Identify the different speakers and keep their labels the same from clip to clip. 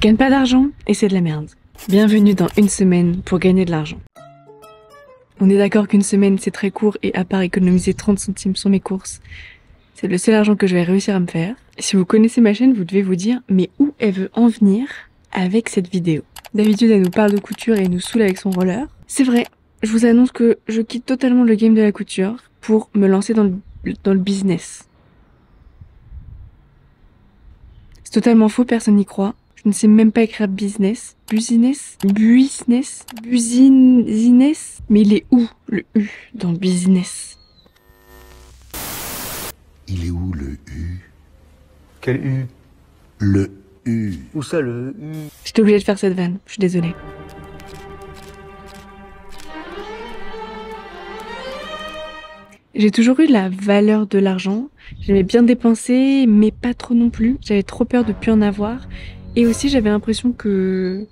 Speaker 1: gagne pas d'argent et c'est de la merde. Bienvenue dans une semaine pour gagner de l'argent. On est d'accord qu'une semaine c'est très court et à part économiser 30 centimes sur mes courses, c'est le seul argent que je vais réussir à me faire. Si vous connaissez ma chaîne, vous devez vous dire mais où elle veut en venir avec cette vidéo. D'habitude elle nous parle de couture et nous saoule avec son roller. C'est vrai, je vous annonce que je quitte totalement le game de la couture pour me lancer dans le business. C'est totalement faux, personne n'y croit. Je ne sais même pas écrire business. Business. Mais il est où le U dans business?
Speaker 2: Il est où le U?
Speaker 3: Quel U?
Speaker 2: Le U.
Speaker 3: Où ça le U?
Speaker 1: J'étais obligée de faire cette vanne, je suis désolée. J'ai toujours eu la valeur de l'argent. J'aimais bien dépenser, mais pas trop non plus. J'avais trop peur de plus en avoir. Et aussi, j'avais l'impression que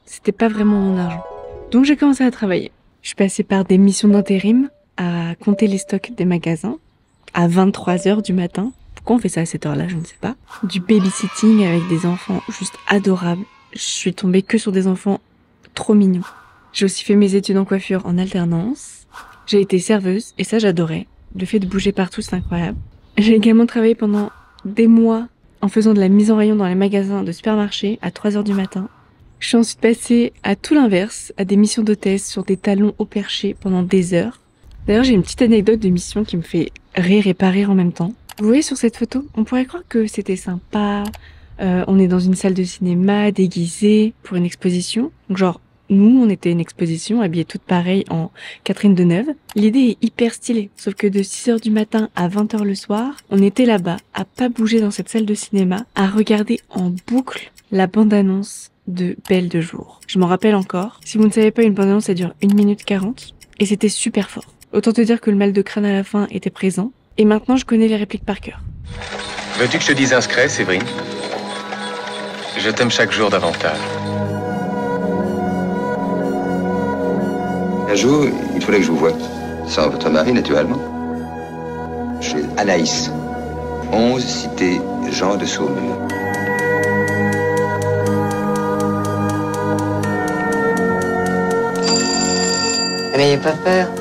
Speaker 1: c'était pas vraiment mon argent. Donc j'ai commencé à travailler. Je suis passée par des missions d'intérim, à compter les stocks des magasins, à 23h du matin. Pourquoi on fait ça à cette heure-là, je ne sais pas. Du babysitting avec des enfants juste adorables. Je suis tombée que sur des enfants trop mignons. J'ai aussi fait mes études en coiffure en alternance. J'ai été serveuse, et ça j'adorais. Le fait de bouger partout, c'est incroyable. J'ai également travaillé pendant des mois en faisant de la mise en rayon dans les magasins de supermarchés à 3h du matin. Je suis ensuite passée à tout l'inverse, à des missions d'hôtesse sur des talons au perché pendant des heures. D'ailleurs, j'ai une petite anecdote de mission qui me fait rire et pas rire en même temps. Vous voyez sur cette photo, on pourrait croire que c'était sympa. On est dans une salle de cinéma déguisée pour une exposition. Donc genre, nous, on était une exposition habillée toutes pareilles en Catherine Deneuve. L'idée est hyper stylée, sauf que de 6h du matin à 20h le soir, on était là-bas, à pas bouger dans cette salle de cinéma, à regarder en boucle la bande-annonce de Belle de jour. Je m'en rappelle encore. Si vous ne savez pas, une bande-annonce, ça dure 1 minute 40, et c'était super fort. Autant te dire que le mal de crâne à la fin était présent, et maintenant je connais les répliques par cœur.
Speaker 4: Veux-tu que je te dise un secret, Séverine? Je t'aime chaque jour davantage.
Speaker 5: Un jour, il faudrait que je vous voie. Sans votre mari, naturellement. Chez Anaïs. 11 cité Jean de Saumur.
Speaker 6: N'ayez pas peur.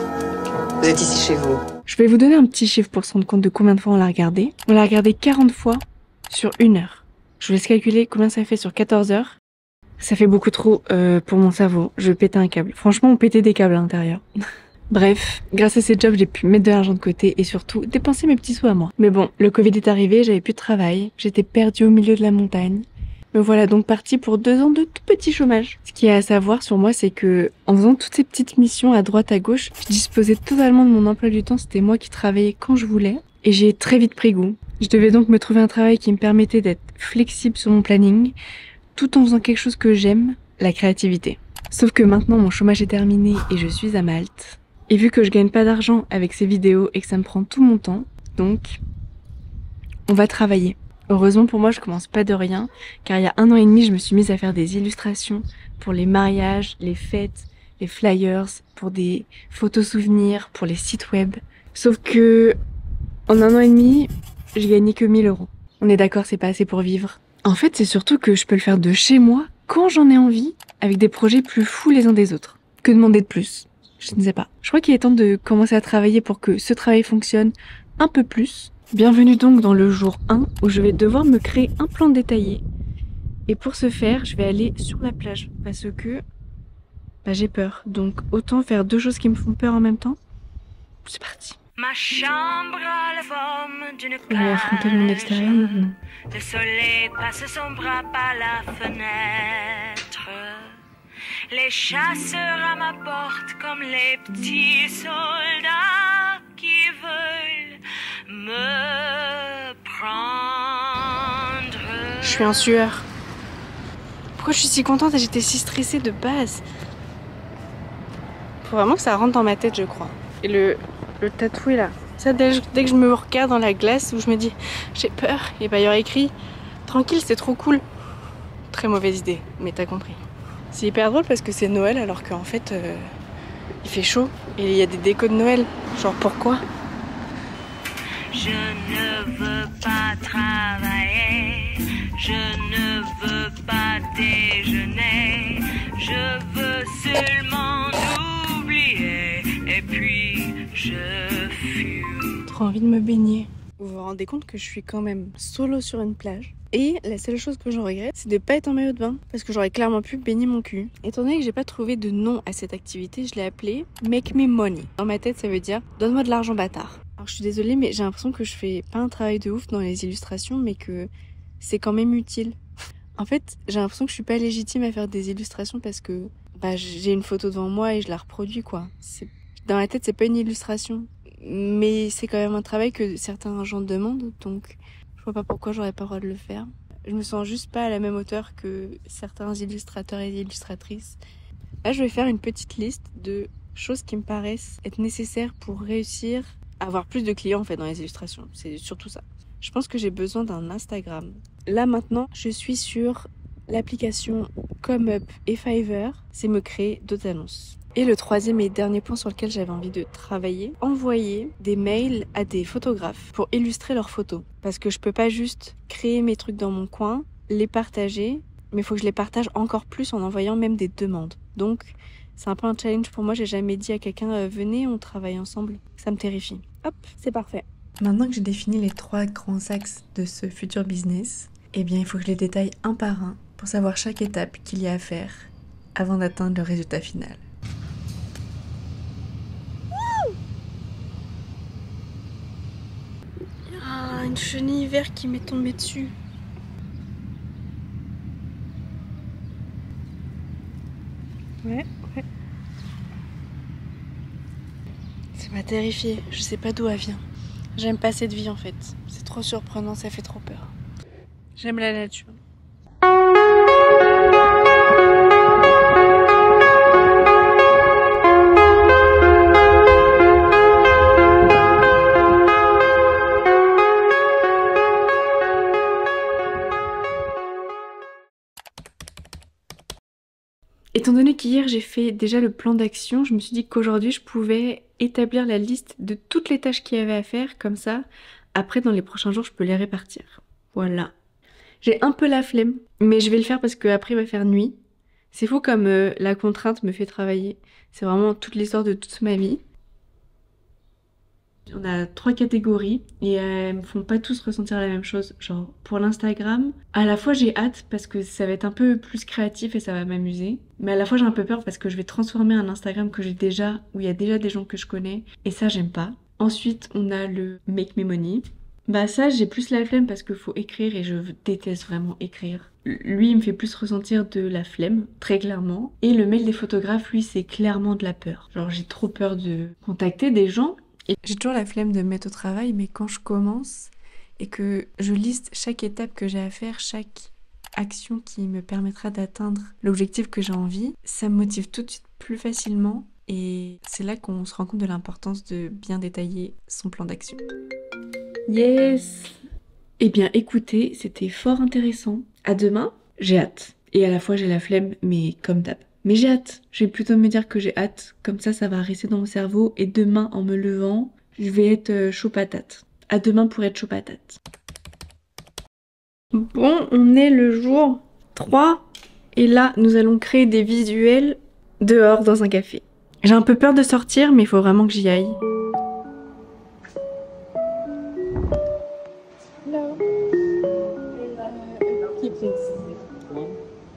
Speaker 6: Vous êtes ici chez vous.
Speaker 1: Je vais vous donner un petit chiffre pour se rendre compte de combien de fois on l'a regardé. On l'a regardé 40 fois sur 1 heure. Je vous laisse calculer combien ça fait sur 14 heures. Ça fait beaucoup trop pour mon cerveau. Je vais péter un câble. Franchement, on pétait des câbles à l'intérieur. Bref, grâce à ces jobs, j'ai pu mettre de l'argent de côté et surtout dépenser mes petits sous à moi. Mais bon, le Covid est arrivé, j'avais plus de travail. J'étais perdue au milieu de la montagne. Me voilà donc partie pour 2 ans de tout petit chômage. Ce qui est à savoir sur moi, c'est que en faisant toutes ces petites missions à droite à gauche, je disposais totalement de mon emploi du temps. C'était moi qui travaillais quand je voulais. Et j'ai très vite pris goût. Je devais donc me trouver un travail qui me permettait d'être flexible sur mon planning, tout en faisant quelque chose que j'aime, la créativité. Sauf que maintenant mon chômage est terminé et je suis à Malte. Et vu que je gagne pas d'argent avec ces vidéos et que ça me prend tout mon temps, donc on va travailler. Heureusement pour moi, je commence pas de rien, car il y a 1 an et demi, je me suis mise à faire des illustrations pour les mariages, les fêtes, les flyers, pour des photos souvenirs, pour les sites web. Sauf que en 1 an et demi, j'ai gagné que 1 000 €. On est d'accord, c'est pas assez pour vivre. En fait, c'est surtout que je peux le faire de chez moi, quand j'en ai envie, avec des projets plus fous les uns des autres. Que demander de plus? Je ne sais pas. Je crois qu'il est temps de commencer à travailler pour que ce travail fonctionne un peu plus. Bienvenue donc dans le jour 1, où je vais devoir me créer un plan détaillé. Et pour ce faire, je vais aller sur la plage, parce que j'ai peur. Donc autant faire 2 choses qui me font peur en même temps. C'est parti.
Speaker 7: Ma chambre a la forme d'une
Speaker 1: Je vais affronter le monde extérieur maintenant.
Speaker 7: Le soleil passe son bras par la fenêtre. Les chasseurs à ma porte comme les petits soldats qui veulent me prendre.
Speaker 1: Je suis en sueur. Pourquoi je suis si contente et j'étais si stressée de base? Faut vraiment que ça rentre dans ma tête, je crois. Et le tatoué là, ça dès que je me regarde dans la glace où je me dis j'ai peur, et bah il y aurait écrit tranquille, c'est trop cool. Très mauvaise idée, mais t'as compris. C'est hyper drôle parce que c'est Noël alors qu'en fait il fait chaud et il y a des décos de Noël. Genre pourquoi?
Speaker 7: Je ne veux pas travailler, je ne veux pas déjeuner. Je veux seulement oublier et puis je fume.
Speaker 1: Trop envie de me baigner. Vous vous rendez compte que je suis quand même solo sur une plage. Et la seule chose que j'en regrette, c'est de pas être en maillot de bain. Parce que j'aurais clairement pu baigner mon cul. Étant donné que j'ai pas trouvé de nom à cette activité, je l'ai appelée Make Me Money. Dans ma tête, ça veut dire donne-moi de l'argent bâtard. Alors je suis désolée, mais j'ai l'impression que je fais pas un travail de ouf dans les illustrations, mais que c'est quand même utile. En fait, j'ai l'impression que je suis pas légitime à faire des illustrations parce que j'ai une photo devant moi et je la reproduis quoi. Dans ma tête, c'est pas une illustration. Mais c'est quand même un travail que certains gens demandent, donc je vois pas pourquoi j'aurais pas le droit de le faire. Je me sens juste pas à la même hauteur que certains illustrateurs et illustratrices. Là, je vais faire une petite liste de choses qui me paraissent être nécessaires pour réussir à avoir plus de clients en fait dans les illustrations. C'est surtout ça. Je pense que j'ai besoin d'un Instagram. Là maintenant, je suis sur l'application ComeUp et Fiverr. C'est me créer d'autres annonces. Et le troisième et dernier point sur lequel j'avais envie de travailler, envoyer des mails à des photographes pour illustrer leurs photos. Parce que je peux pas juste créer mes trucs dans mon coin, les partager, mais il faut que je les partage encore plus en envoyant même des demandes. Donc c'est un peu un challenge pour moi, j'ai jamais dit à quelqu'un venez on travaille ensemble, ça me terrifie. Hop, c'est parfait. Maintenant que j'ai défini les 3 grands axes de ce futur business, eh bien il faut que je les détaille un par un pour savoir chaque étape qu'il y a à faire avant d'atteindre le résultat final. Ah, une chenille verte qui m'est tombée dessus. Ouais. Ça m'a terrifiée, je sais pas d'où elle vient. J'aime pas cette vie en fait, c'est trop surprenant, ça fait trop peur. J'aime la nature. Étant donné qu'hier j'ai fait déjà le plan d'action, je me suis dit qu'aujourd'hui je pouvais établir la liste de toutes les tâches qu'il y avait à faire, comme ça, après dans les prochains jours je peux les répartir. Voilà. J'ai un peu la flemme, mais je vais le faire parce qu'après il va faire nuit. C'est fou comme la contrainte me fait travailler. C'est vraiment toute l'histoire de toute ma vie. On a 3 catégories et elles me font pas tous ressentir la même chose. Genre pour l'Instagram, à la fois j'ai hâte parce que ça va être un peu plus créatif et ça va m'amuser. Mais à la fois j'ai un peu peur parce que je vais transformer un Instagram que j'ai déjà, où il y a déjà des gens que je connais. Et ça j'aime pas. Ensuite on a le Make Me Money. Bah ça j'ai plus la flemme parce qu'il faut écrire et je déteste vraiment écrire. Lui il me fait plus ressentir de la flemme, très clairement. Et le mail des photographes, lui c'est clairement de la peur. Genre j'ai trop peur de contacter des gens. J'ai toujours la flemme de me mettre au travail, mais quand je commence et que je liste chaque étape que j'ai à faire, chaque action qui me permettra d'atteindre l'objectif que j'ai envie, ça me motive tout de suite plus facilement et c'est là qu'on se rend compte de l'importance de bien détailler son plan d'action. Yes! Eh bien écoutez, c'était fort intéressant. À demain, j'ai hâte. Et à la fois j'ai la flemme, mais comme d'hab. Mais j'ai hâte, je vais plutôt me dire que j'ai hâte, comme ça va rester dans mon cerveau et demain en me levant, je vais être chaud patate. À demain pour être chaud patate. Bon, on est le jour 3 et là nous allons créer des visuels dehors dans un café. J'ai un peu peur de sortir mais il faut vraiment que j'y aille. Hello. Keep this.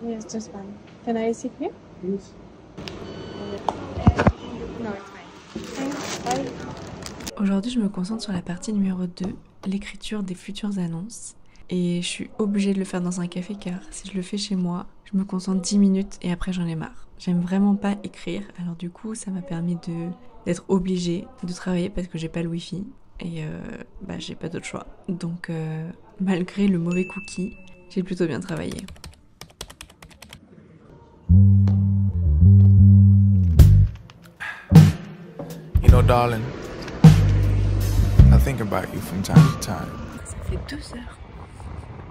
Speaker 1: Yes, just fine. Can I sit here? Yes. No, it's fine. Thanks. Bye. Aujourd'hui, je me concentre sur la partie numéro 2, l'écriture des futures annonces. Et je suis obligée de le faire dans un café car si je le fais chez moi, je me concentre 10 minutes et après j'en ai marre. J'aime vraiment pas écrire, alors du coup ça m'a permis d'être obligée de travailler parce que j'ai pas le wifi et j'ai pas d'autre choix. Donc malgré le mauvais cookie, j'ai plutôt bien travaillé.
Speaker 8: You know, darling, I think about you from time to time.
Speaker 1: Ça fait 2 heures.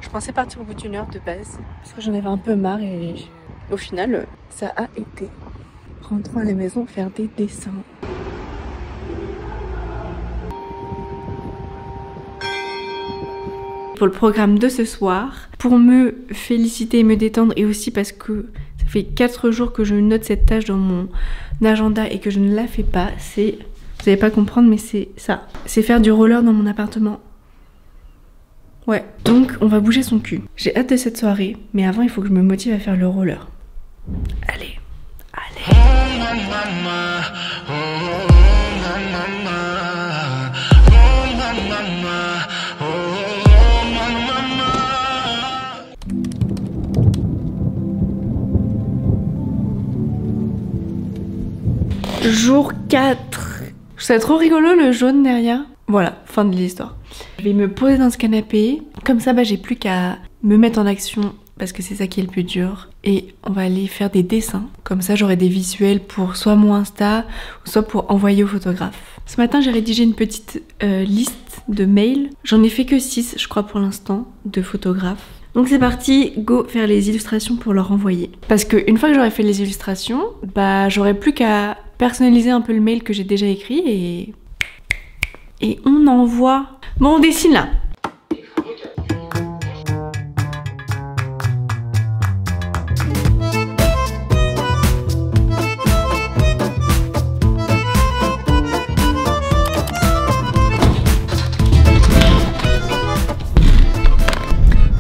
Speaker 1: Je pensais partir au bout d'1 heure de base, parce que j'en avais un peu marre et au final, ça a été. Rentrons à la maison faire des dessins. pour le programme de ce soir, pour me féliciter et me détendre, et aussi parce que ça fait 4 jours que je note cette tâche dans mon agenda et que je ne la fais pas. C'est, vous allez pas comprendre, mais c'est ça. C'est faire du roller dans mon appartement. Ouais, donc on va bouger son cul. J'ai hâte de cette soirée, mais avant il faut que je me motive à faire le roller. Allez, allez. Jour 4. C'est trop rigolo le jaune derrière. Voilà, fin de l'histoire. Je vais me poser dans ce canapé. Comme ça, j'ai plus qu'à me mettre en action parce que c'est ça qui est le plus dur. Et on va aller faire des dessins. Comme ça, j'aurai des visuels pour soit mon Insta, ou soit pour envoyer au photographe. Ce matin, j'ai rédigé une petite liste de mails. J'en ai fait que 6, je crois, pour l'instant, de photographes. Donc c'est parti, go faire les illustrations pour leur envoyer. Parce qu'une fois que j'aurai fait les illustrations, j'aurai plus qu'à personnaliser un peu le mail que j'ai déjà écrit et on envoie. Bon, on dessine là.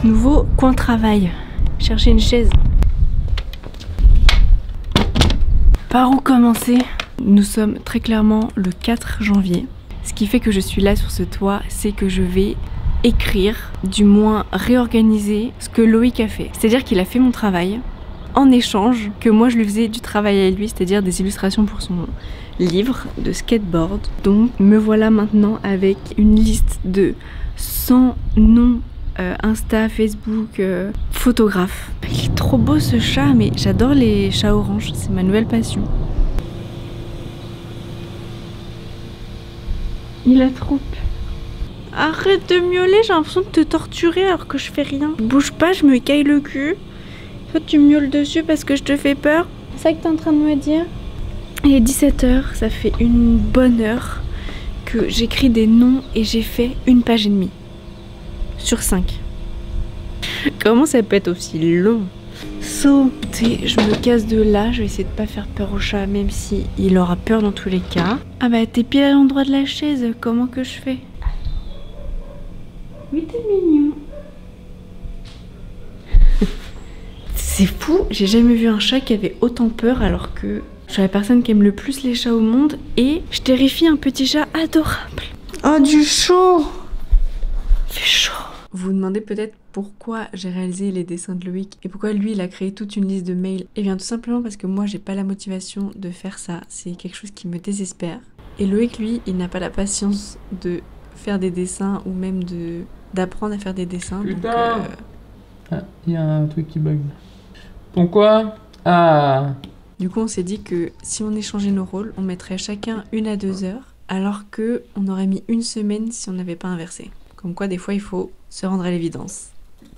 Speaker 1: Nouveau coin de travail. Chercher une chaise. Par où commencer? Nous sommes très clairement le 4 janvier. Ce qui fait que je suis là sur ce toit, c'est que je vais écrire, du moins réorganiser ce que Loïc a fait. C'est-à-dire qu'il a fait mon travail en échange que moi je lui faisais du travail à lui, c'est-à-dire des illustrations pour son livre de skateboard. Donc me voilà maintenant avec une liste de 100 noms Insta, Facebook, photographe. Il est trop beau ce chat, mais j'adore les chats oranges, c'est ma nouvelle passion. Il a trop peur. Arrête de miauler, j'ai l'impression de te torturer alors que je fais rien. Bouge pas, je me caille le cul. Toi tu miaules dessus parce que je te fais peur. C'est ça que t'es en train de me dire? Il est 17 h, ça fait une bonne heure que j'écris des noms et j'ai fait 1 page et demie. Sur 5. Comment ça peut être aussi long? Sauter, je me casse de là, je vais essayer de pas faire peur au chat même si il aura peur dans tous les cas. Ah t'es pile à l'endroit de la chaise, comment que je fais? Oui t'es mignon. C'est fou, j'ai jamais vu un chat qui avait autant peur alors que je suis la personne qui aime le plus les chats au monde et je terrifie un petit chat adorable. Oh du chaud! Il fait chaud. Vous vous demandez peut-être pourquoi j'ai réalisé les dessins de Loïc et pourquoi lui il a créé toute une liste de mails. Et bien tout simplement parce que moi j'ai pas la motivation de faire ça, c'est quelque chose qui me désespère. Et Loïc lui il n'a pas la patience de faire des dessins ou même d'apprendre à faire des dessins.
Speaker 9: Putain donc, ah, y a un truc qui bug. Pourquoi? Ah.
Speaker 1: Du coup on s'est dit que si on échangeait nos rôles, on mettrait chacun 1 à 2 heures alors que on aurait mis 1 semaine si on n'avait pas inversé. Comme quoi des fois il faut se rendre à l'évidence.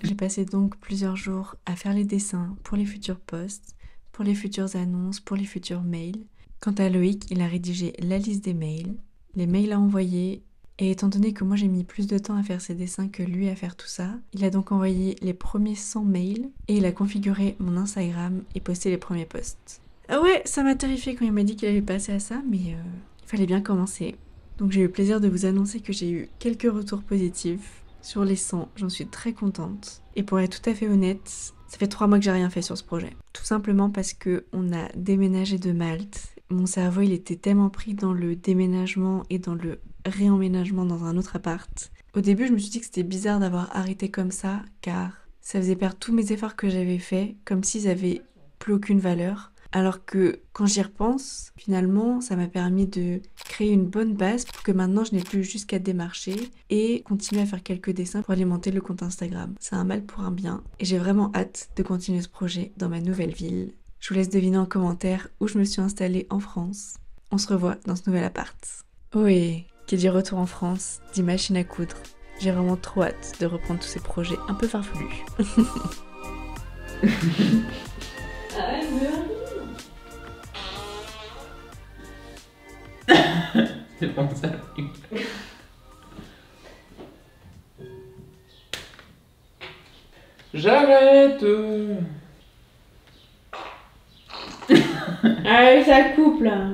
Speaker 1: J'ai passé donc plusieurs jours à faire les dessins pour les futurs posts, pour les futures annonces, pour les futurs mails. Quant à Loïc, il a rédigé la liste des mails, les mails à envoyer, et étant donné que moi j'ai mis plus de temps à faire ces dessins que lui à faire tout ça, il a donc envoyé les premiers 100 mails et il a configuré mon Instagram et posté les premiers posts. Ah ouais, ça m'a terrifiée quand il m'a dit qu'il allait passer à ça, mais il fallait bien commencer. Donc j'ai eu le plaisir de vous annoncer que j'ai eu quelques retours positifs. Sur les 100, j'en suis très contente. Et pour être tout à fait honnête, ça fait 3 mois que j'ai rien fait sur ce projet. Tout simplement parce qu'on a déménagé de Malte. Mon cerveau, il était tellement pris dans le déménagement et dans le réemménagement dans un autre appart. Au début, je me suis dit que c'était bizarre d'avoir arrêté comme ça, car ça faisait perdre tous mes efforts que j'avais faits, comme s'ils avaient plus aucune valeur. Alors que quand j'y repense, finalement, ça m'a permis de créer une bonne base pour que maintenant je n'ai plus juste qu'à démarcher et continuer à faire quelques dessins pour alimenter le compte Instagram. C'est un mal pour un bien et j'ai vraiment hâte de continuer ce projet dans ma nouvelle ville. Je vous laisse deviner en commentaire où je me suis installée en France. On se revoit dans ce nouvel appart. Oui, qui dit retour en France, dit machine à coudre. J'ai vraiment trop hâte de reprendre tous ces projets un peu farfelus.
Speaker 9: C'est bon ça. J'arrête.
Speaker 1: Allez, ça coupe là.